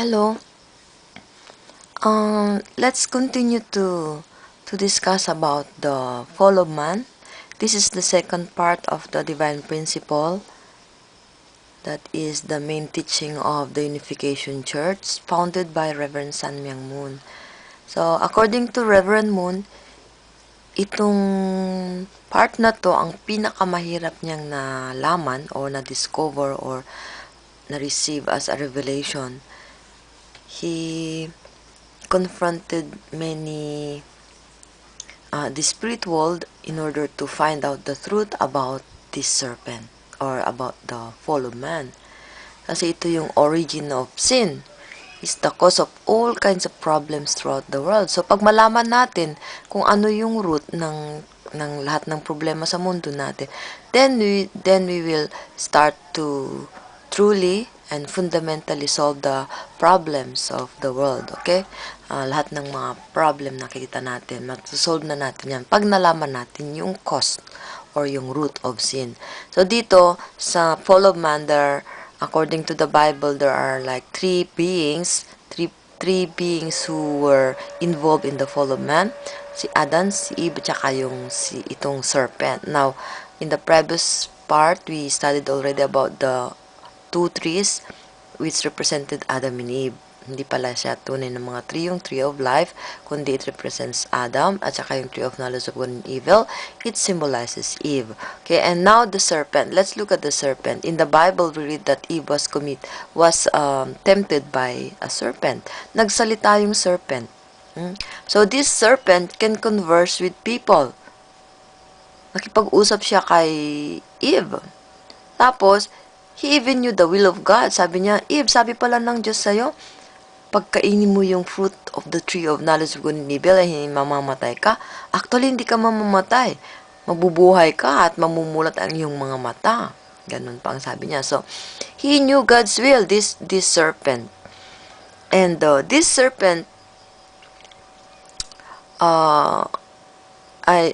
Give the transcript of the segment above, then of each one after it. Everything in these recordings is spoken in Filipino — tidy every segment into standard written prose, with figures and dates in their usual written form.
Hello. Let's continue to discuss about the fall of man. This is the second part of the divine principle. That is the main teaching of the Unification Church, founded by Reverend San Myung Moon. So, according to Reverend Moon, itong part na to ang pinakamahirap niyang nalaman or na-discover or na-receive as a revelation. He confronted the spirit world in order to find out the truth about this serpent or about the fall of man. Kasi ito yung origin of sin. Is the cause of all kinds of problems throughout the world. So, pag malaman natin kung ano yung root ng lahat ng problema sa mundo natin, then we will start to truly and fundamentally solve the problems of the world, okay? Lahat ng mga problem na nakikita natin, matusolve na natin yan pag nalaman natin yung cause or yung root of sin. So, dito, sa fall of man, according to the Bible, there are like three beings who were involved in the fall of man. Si Adam, si Eve, tsaka itong serpent. Now, in the previous part, we studied already about the two trees which represented Adam and Eve. Hindi pala siya tunay ng mga tree, yung tree of life, kundi it represents Adam, at saka yung tree of knowledge of good and evil, it symbolizes Eve. Okay, and now the serpent. Let's look at the serpent. In the Bible, we read that Eve was tempted by a serpent. Nagsalita yung serpent. So, this serpent can converse with people. Nakipag-usap siya kay Eve. Tapos, he even knew the will of God. Sabi niya, Eve, sabi pala ng Diyos sa'yo, pagkainin mo yung fruit of the tree of knowledge of good and evil, ay mamamatay ka. Actually, hindi ka mamamatay. Mabubuhay ka at mamumulat ang iyong mga mata. Ganun pa ang sabi niya. So, he knew God's will, this serpent. And this serpent,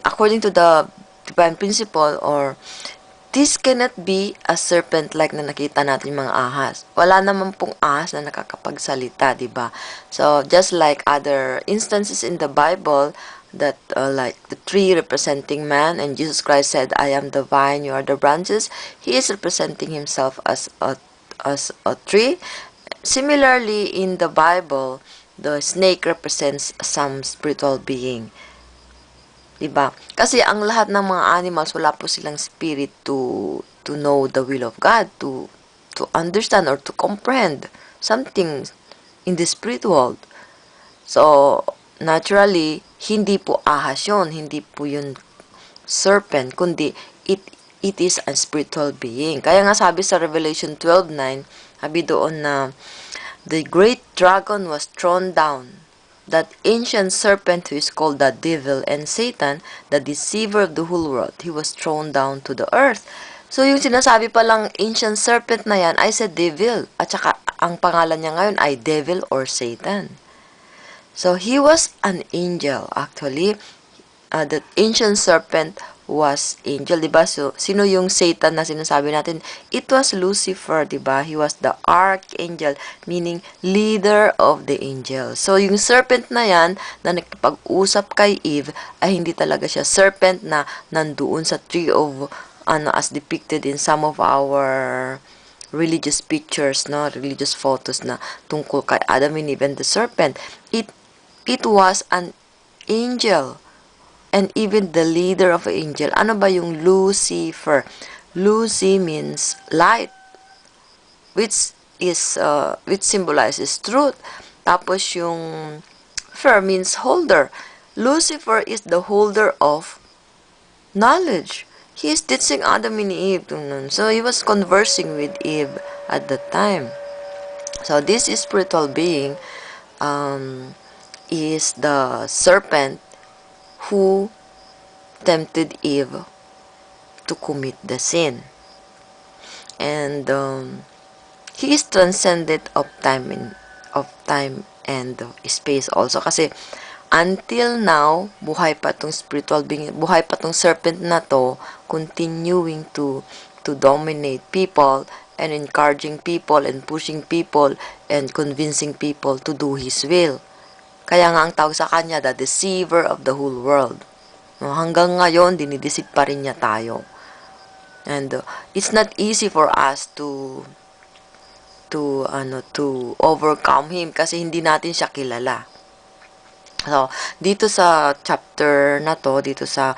according to the divine principle, or this cannot be a serpent like na nakita natin yung mga ahas. Wala naman pong ahas na nakakapagsalita, di ba? So, just like other instances in the Bible, that like the tree representing man, and Jesus Christ said, I am the vine, you are the branches. He is representing himself as a tree. Similarly, in the Bible, the snake represents some spiritual being. Diba? Kasi ang lahat ng mga animals, wala po silang spirit to know the will of God, to understand or to comprehend something in the spirit world. So, naturally, hindi po ahas yun, hindi po yun serpent, kundi it is a spiritual being. Kaya nga sabi sa Revelation 12:9, sabi doon na the great dragon was thrown down, that ancient serpent who is called the devil and Satan, the deceiver of the whole world. He was thrown down to the earth. So, yung sinasabi palang ancient serpent na yan ay sa devil. At saka, ang pangalan niya ngayon ay devil or Satan. So, he was an angel, actually. The ancient serpent was angel, diba? So, sino yung Satan na sinasabi natin? It was Lucifer, diba? He was the archangel, meaning leader of the angels. So, yung serpent na yan, na nakipag-usap kay Eve, ay hindi talaga siya serpent na nandoon sa tree of, as depicted in some of our religious pictures, no? Religious photos na tungkol kay Adam and Eve and the serpent. It was an angel. And even the leader of an angel. Ano ba yung Lucifer? Lucy means light, which symbolizes truth. Tapos yung fer means holder. Lucifer is the holder of knowledge. He is teaching Adam and Eve. So he was conversing with Eve at that time. So this spiritual being is the serpent who tempted Eve to commit the sin. And he is transcendent of time and space also. Kasi until now, buhay pa tong spiritual being, buhay pa tong serpent na to, continuing to dominate people and encouraging people and pushing people and convincing people to do His will. Kaya nga ang tawag sa kanya, the deceiver of the whole world. No, hanggang ngayon, dinideceive pa rin niya tayo. And it's not easy for us to overcome him kasi hindi natin siya kilala. So, dito sa chapter na to, dito sa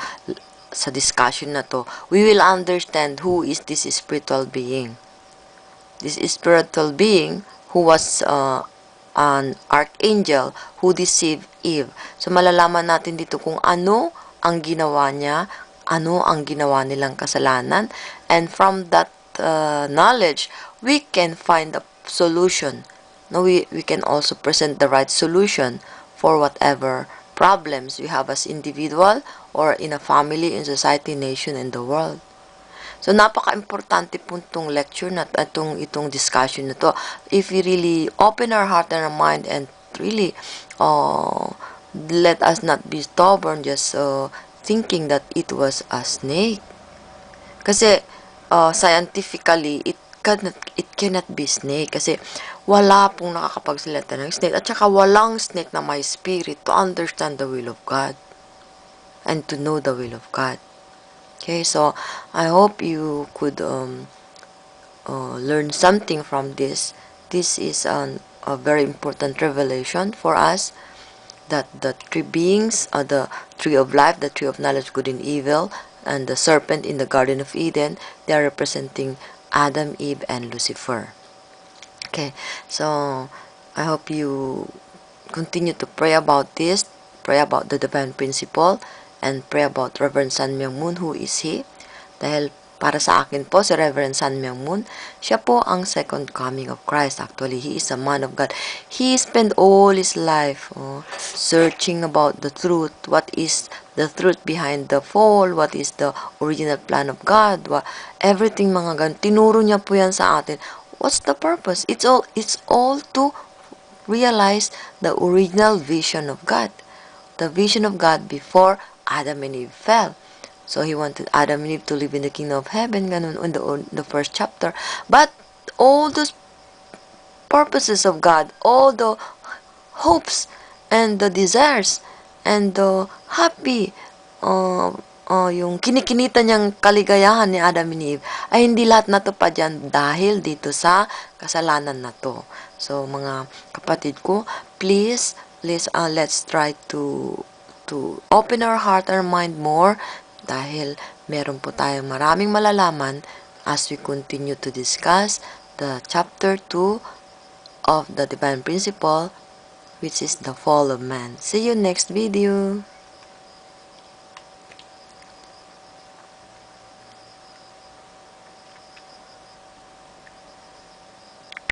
discussion na to, we will understand who is this spiritual being. This spiritual being who was an archangel who deceived Eve. So, malalaman natin dito kung ano ang ginawa niya, ano ang ginawa nilang kasalanan, and from that knowledge, we can find a solution. No, we can also present the right solution for whatever problems we have as individual or in a family, in society, nation, and the world. So, napaka-importante po itong lecture na itong discussion na to. If we really open our heart and our mind and really let us not be stubborn just thinking that it was a snake. Kasi scientifically, it cannot be snake kasi wala pong nakakapagsalita ng snake at saka walang snake na may spirit to understand the will of God and to know the will of God. Okay, so I hope you could learn something from this. This is a very important revelation for us that the three beings, the tree of life, the tree of knowledge, good and evil, and the serpent in the Garden of Eden, they are representing Adam, Eve, and Lucifer. Okay, so I hope you continue to pray about this, pray about the divine principle, and pray about Reverend San Myung Moon. Who is he? Dahil para sa akin po, si Reverend San Myung Moon, siya po ang second coming of Christ. Actually, he is a man of God. He spent all his life searching about the truth. What is the truth behind the fall? What is the original plan of God? Everything mga ganun. Tinuro niya po yan sa atin. What's the purpose? It's all to realize the original vision of God. The vision of God before Adam and Eve fell. So, he wanted Adam and Eve to live in the kingdom of heaven, ganun, in the first chapter. But, all those purposes of God, all the hopes, and the desires, and the happy, yung kinikinita niyang kaligayahan ni Adam and Eve, ay hindi lahat natupad yan dahil dito sa kasalanan na to. So, mga kapatid ko, please, let's try to open our heart, our mind more, dahil meron po tayong maraming malalaman as we continue to discuss the chapter 2 of the divine principle, which is the fall of man. See you next video.